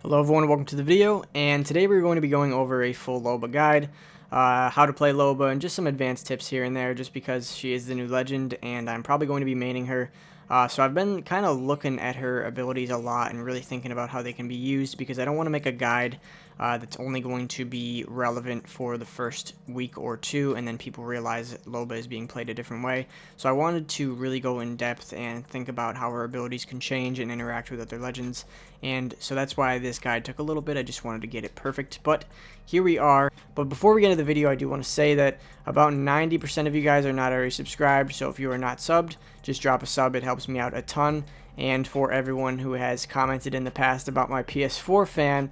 Hello everyone, welcome to the video, and today we're going to be going over a full Loba guide, how to play Loba, and just some advanced tips here and there, just because she is the new legend, and I'm probably going to be maining her. So I've been kind of looking at her abilities a lot, and really thinking about how they can be used, because I don't want to make a guide that's only going to be relevant for the first week or two, and then people realize Loba is being played a different way. So I wanted to really go in depth and think about how her abilities can change and interact with other legends, and so that's why this guide took a little bit. I just wanted to get it perfect, but here we are. But before we get into the video, I do want to say that about 90% of you guys are not already subscribed, so if you are not subbed, just drop a sub. It helps me out a ton. And for everyone who has commented in the past about my PS4 fan,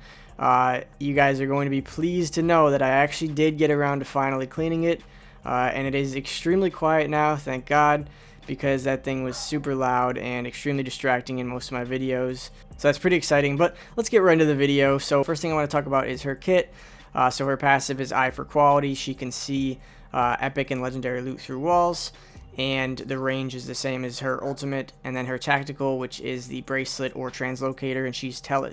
you guys are going to be pleased to know that I actually did get around to finally cleaning it, and it is extremely quiet now, thank God, because that thing was super loud and extremely distracting in most of my videos. So that's pretty exciting, but let's get right into the video. So first thing I want to talk about is her kit. So her passive is Eye for Quality. She can see epic and legendary loot through walls, and the range is the same as her ultimate. And then her tactical, which is the bracelet or translocator, and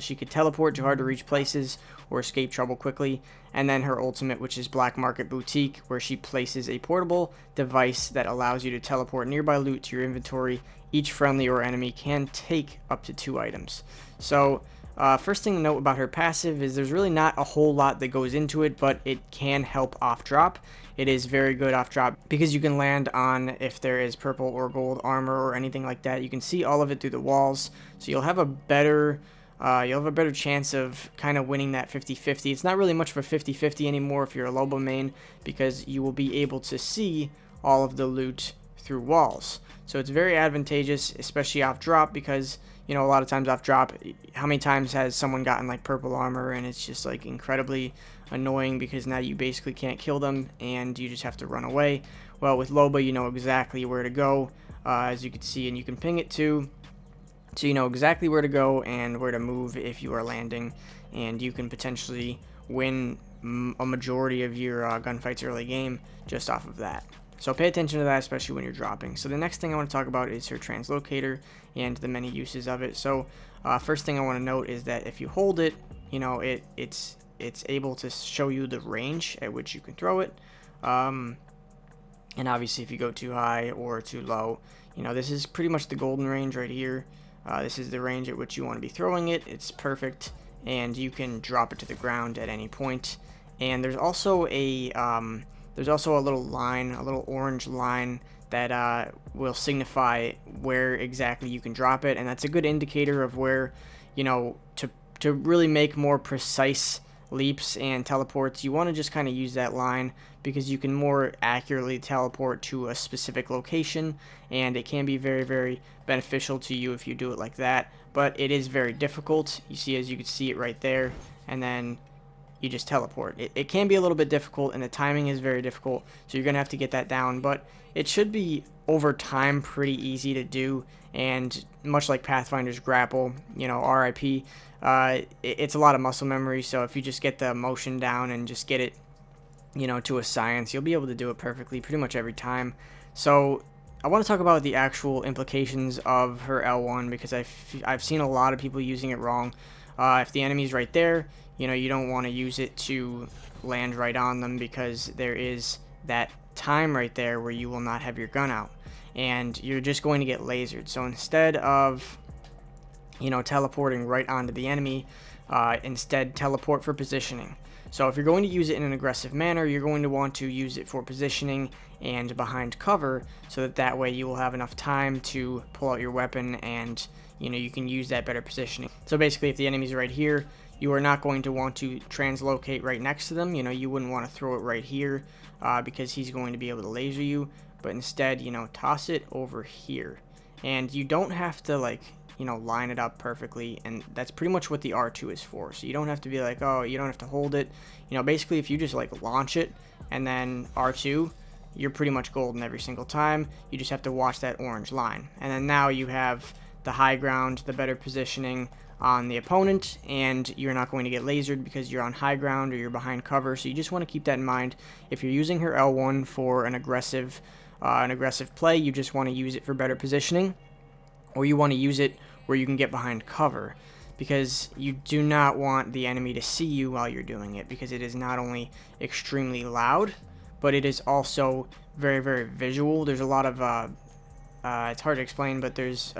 she could teleport to hard to reach places or escape trouble quickly. And then her ultimate, which is Black Market Boutique, where she places a portable device that allows you to teleport nearby loot to your inventory. Each friendly or enemy can take up to 2 items. So first thing to note about her passive is there's really not a whole lot that goes into it, but it can help off drop. It is very good off drop because you can land on, if there is purple or gold armor or anything like that, you can see all of it through the walls, so you'll have a better chance of kind of winning that 50-50. It's not really much of a 50-50 anymore if you're a Loba main, because you will be able to see all of the loot through walls. So it's very advantageous, especially off drop, because a lot of times off drop, how many times has someone gotten like purple armor and it's just like incredibly annoying because now you basically can't kill them and you just have to run away. Well, with Loba, you know exactly where to go, as you can see, and you can ping it too. So you know exactly where to go and where to move if you are landing, and you can potentially win a majority of your gunfights early game just off of that. So pay attention to that, especially when you're dropping. So the next thing I want to talk about is her translocator and the many uses of it. So first thing I want to note is that if you hold it, it's able to show you the range at which you can throw it. And obviously if you go too high or too low, this is pretty much the golden range right here. This is the range at which you want to be throwing it. It's perfect, and you can drop it to the ground at any point. And there's also a little line, a little orange line that will signify where exactly you can drop it, and that's a good indicator of where, to really make more precise leaps and teleports, you want to just kind of use that line, because you can more accurately teleport to a specific location, and it can be very, very beneficial to you if you do it like that. But it is very difficult. You see, as you can see it right there, and then you just teleport. It can be a little bit difficult, and the timing is very difficult, so you're gonna have to get that down, but it should be over time pretty easy to do. And much like Pathfinder's grapple, RIP, it's a lot of muscle memory. So if you just get the motion down and just get it to a science, you'll be able to do it perfectly pretty much every time. So I want to talk about the actual implications of her L1, because I've seen a lot of people using it wrong. If the enemy's right there, you don't want to use it to land right on them, because there is that time right there where you will not have your gun out and you're just going to get lasered. So instead of teleporting right onto the enemy, instead teleport for positioning. So if you're going to use it in an aggressive manner, you're going to want to use it for positioning and behind cover, so that way you will have enough time to pull out your weapon, and you can use that better positioning. So basically, if the enemy's right here, you are not going to want to translocate right next to them. You wouldn't want to throw it right here, because he's going to be able to laser you, but instead, toss it over here. And you don't have to line it up perfectly, and that's pretty much what the R2 is for. So you don't have to be like, oh, you don't have to hold it. Basically, if you just launch it and then R2, you're pretty much golden every single time. You just have to watch that orange line, and then now you have the high ground, the better positioning on the opponent, and you're not going to get lasered because you're on high ground or you're behind cover. So you just want to keep that in mind. If you're using her L1 for an aggressive play, you just want to use it for better positioning, or you want to use it where you can get behind cover, because you do not want the enemy to see you while you're doing it, because it is not only extremely loud, but it is also very, very visual. There's a lot of it's hard to explain, but there's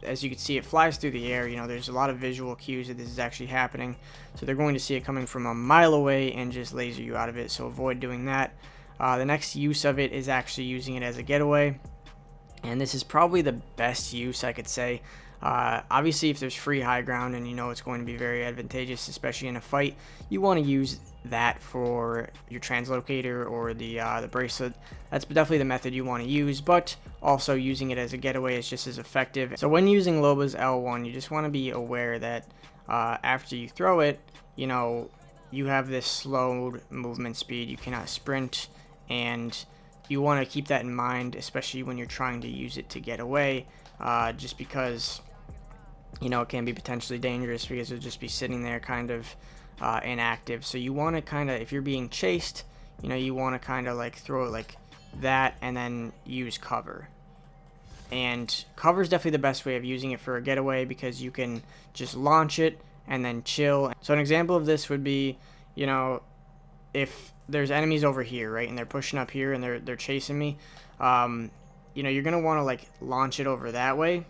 as you can see, it flies through the air. You know, there's a lot of visual cues that this is actually happening, so they're going to see it coming from a mile away and just laser you out of it, so avoid doing that. The next use of it is actually using it as a getaway, and this is probably the best use, I could say. Obviously, if there's free high ground and you know it's going to be very advantageous, especially in a fight, you want to use that for your translocator or the bracelet. That's definitely the method you want to use, but also using it as a getaway is just as effective. So when using Loba's L1, you just want to be aware that after you throw it, you know, you have this slowed movement speed. You cannot sprint, and you want to keep that in mind, especially when you're trying to use it to get away, just because, you know, it can be potentially dangerous because it'll just be sitting there kind of inactive. So you want to kind of, if you're being chased, you know, you want to kind of like throw it like that and then use cover. And cover is definitely the best way of using it for a getaway, because you can just launch it and then chill. So an example of this would be, you know, if there's enemies over here, right, and they're pushing up here and they're chasing me, you know, you're gonna want to like launch it over that way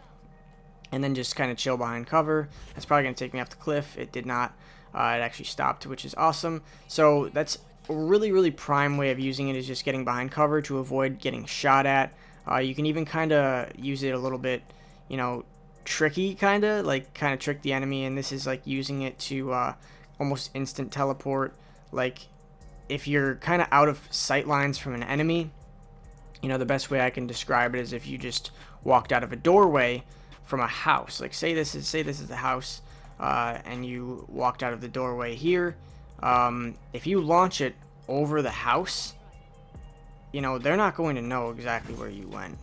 and then just kind of chill behind cover. That's probably gonna take me off the cliff. It did not. It actually stopped, which is awesome. So that's a really, really prime way of using it, is just getting behind cover to avoid getting shot at. You can even kind of use it a little bit, you know, tricky, kind of trick the enemy, and this is like using it to almost instant teleport. Like if you're kind of out of sight lines from an enemy, you know, the best way I can describe it is if you just walked out of a doorway from a house. Like say this is the house, and you walked out of the doorway here. If you launch it over the house, you know, they're not going to know exactly where you went.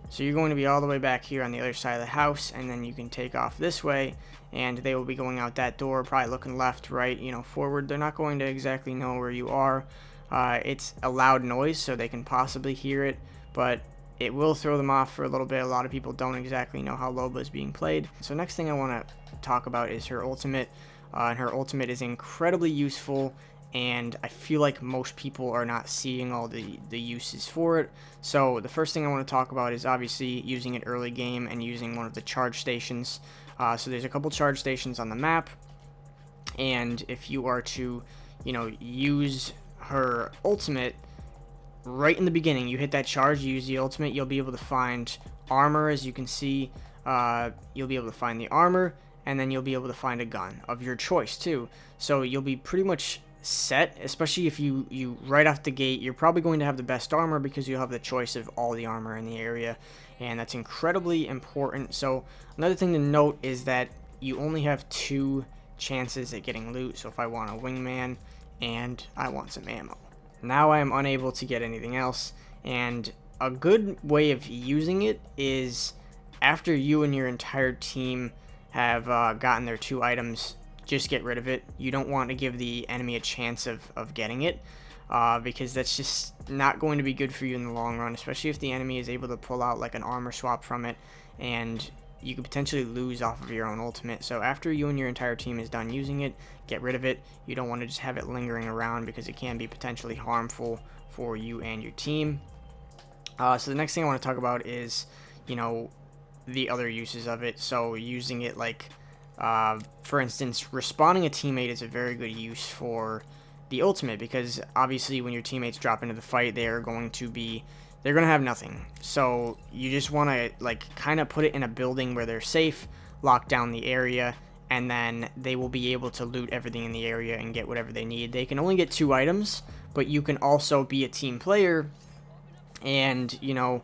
So you're going to be all the way back here on the other side of the house, and then you can take off this way, and they will be going out that door, probably looking left, right, you know, forward. They're not going to exactly know where you are. It's a loud noise, so they can possibly hear it, but it will throw them off for a little bit. A lot of people don't exactly know how Loba is being played. So next thing I want to talk about is her ultimate. And her ultimate is incredibly useful, and I feel like most people are not seeing all the uses for it. So the first thing I want to talk about is obviously using it early game and using one of the charge stations. So there's a couple charge stations on the map, and if you are to, you know, use her ultimate right in the beginning, you hit that charge, you use the ultimate, you'll be able to find armor. As you can see, you'll be able to find the armor, and then you'll be able to find a gun of your choice too. So you'll be pretty much set, especially if you right off the gate, you're probably going to have the best armor because you'll have the choice of all the armor in the area, and that's incredibly important. So another thing to note is that you only have 2 chances at getting loot. So if I want a wingman and I want some ammo, now I am unable to get anything else. And a good way of using it is after you and your entire team have gotten their 2 items, just get rid of it. You don't want to give the enemy a chance of getting it, because that's just not going to be good for you in the long run, especially if the enemy is able to pull out like an armor swap from it, and you could potentially lose off of your own ultimate. So after you and your entire team is done using it, get rid of it. You don't want to just have it lingering around, because it can be potentially harmful for you and your team. So the next thing I want to talk about is, you know, the other uses of it. So using it like, for instance, respawning a teammate is a very good use for the ultimate, because obviously when your teammates drop into the fight, they're going to have nothing. So you just want to like kind of put it in a building where they're safe, lock down the area, and then they will be able to loot everything in the area and get whatever they need. They can only get 2 items, but you can also be a team player, and you know,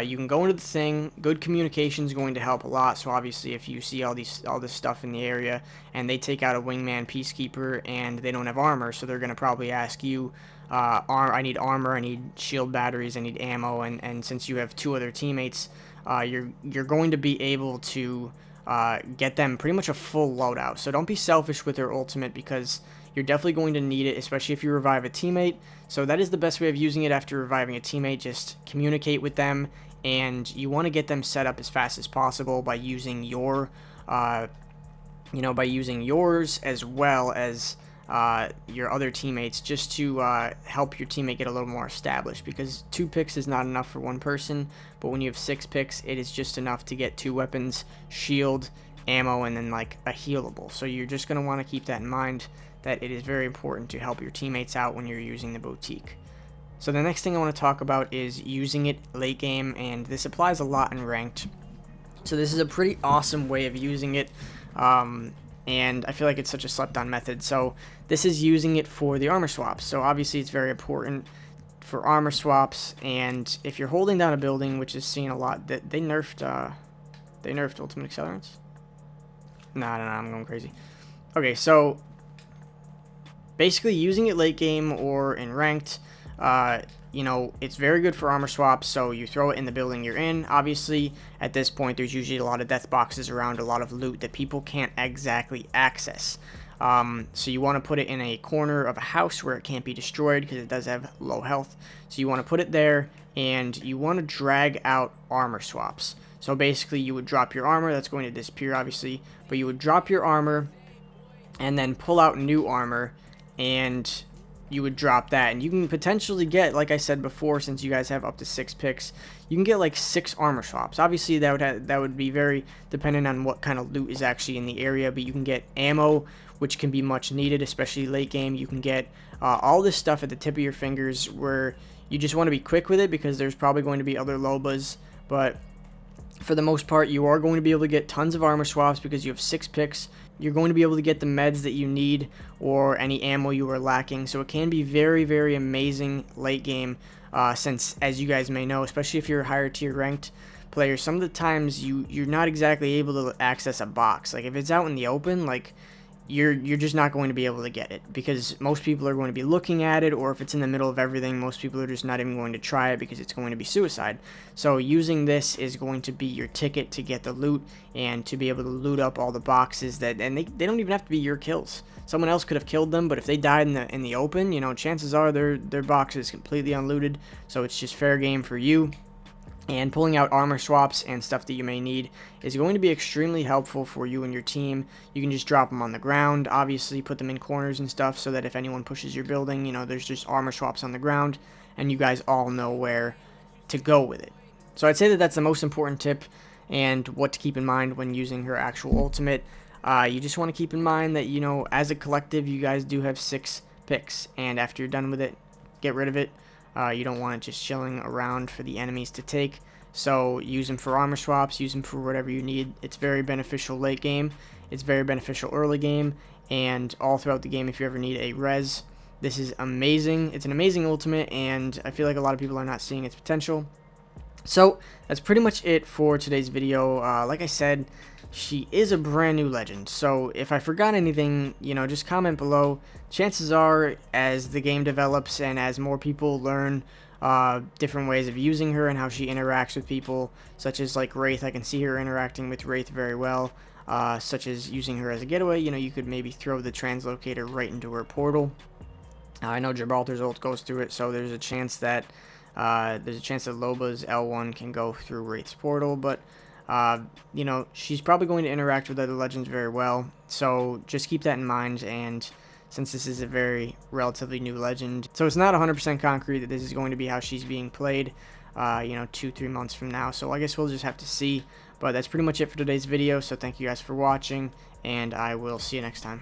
you can go into the thing. Good communication is going to help a lot. So obviously if you see all this stuff in the area and they take out a wingman peacekeeper and they don't have armor, so they're going to probably ask you, I need armor, I need shield batteries, I need ammo, and since you have 2 other teammates, you're going to be able to get them pretty much a full loadout. So don't be selfish with your ultimate, because you're definitely going to need it, especially if you revive a teammate. So that is the best way of using it after reviving a teammate. Just communicate with them, and you want to get them set up as fast as possible by using your by using yours as well as your other teammates, just to help your teammate get a little more established, because 2 picks is not enough for one person, but when you have 6 picks, it is just enough to get 2 weapons, shield, ammo, and then like a healable. So you're just going to want to keep that in mind, that it is very important to help your teammates out when you're using the boutique. So the next thing I want to talk about is using it late game, and this applies a lot in ranked. So this is a pretty awesome way of using it, and I feel like it's such a slept on method. So this is using it for the armor swaps. So obviously it's very important for armor swaps, and if you're holding down a building, which is seen a lot, that they nerfed ultimate accelerants. No, I'm going crazy. Okay, so basically using it late game or in ranked, it's very good for armor swaps. So you throw it in the building you're in. Obviously, at this point, there's usually a lot of death boxes around, a lot of loot that people can't exactly access. So you want to put it in a corner of a house where it can't be destroyed, because it does have low health. So you want to put it there, and you want to drag out armor swaps. So basically, you would drop your armor. That's going to disappear, obviously. But you would drop your armor, and then pull out new armor, and you would drop that, and you can potentially get, like I said before, since you guys have up to 6 picks, you can get like 6 armor swaps. Obviously that would be very dependent on what kind of loot is actually in the area, but you can get ammo, which can be much needed, especially late game. You can get all this stuff at the tip of your fingers, where you just want to be quick with it, because there's probably going to be other Lobas, but for the most part, you are going to be able to get tons of armor swaps because you have 6 picks. You're going to be able to get the meds that you need, or any ammo you are lacking. So it can be very, very amazing late game, since, as you guys may know, especially if you're a higher tier ranked player, some of the times you're not exactly able to access a box. Like if it's out in the open, like you're just not going to be able to get it, because most people are going to be looking at it, or if it's in the middle of everything, most people are just not even going to try it because it's going to be suicide. So using this is going to be your ticket to get the loot, and to be able to loot up all the boxes and they don't even have to be your kills. Someone else could have killed them, but if they died in the open, chances are their box is completely unlooted. So it's just fair game for you. And pulling out armor swaps and stuff that you may need is going to be extremely helpful for you and your team. You can just drop them on the ground, obviously put them in corners and stuff, so that if anyone pushes your building, there's just armor swaps on the ground, and you guys all know where to go with it. So I'd say that that's the most important tip, and what to keep in mind when using her actual ultimate. You just want to keep in mind that, as a collective, you guys do have 6 picks, and after you're done with it, get rid of it. You don't want it just chilling around for the enemies to take. So use them for armor swaps, use them for whatever you need. It's very beneficial late game, it's very beneficial early game, and all throughout the game if you ever need a res. This is amazing. It's an amazing ultimate, and I feel like a lot of people are not seeing its potential. So that's pretty much it for today's video. Like I said, she is a brand new legend, so if I forgot anything, just comment below. Chances are, as the game develops and as more people learn different ways of using her and how she interacts with people, such as like Wraith, I can see her interacting with Wraith very well, such as using her as a getaway. You could maybe throw the translocator right into her portal. I know Gibraltar's ult goes through it, so there's a chance that Loba's L1 can go through Wraith's portal, but she's probably going to interact with other legends very well, so just keep that in mind. And since this is a very relatively new legend, so it's not 100% concrete that this is going to be how she's being played 2-3 months from now, so I guess we'll just have to see. But that's pretty much it for today's video, so thank you guys for watching, and I will see you next time.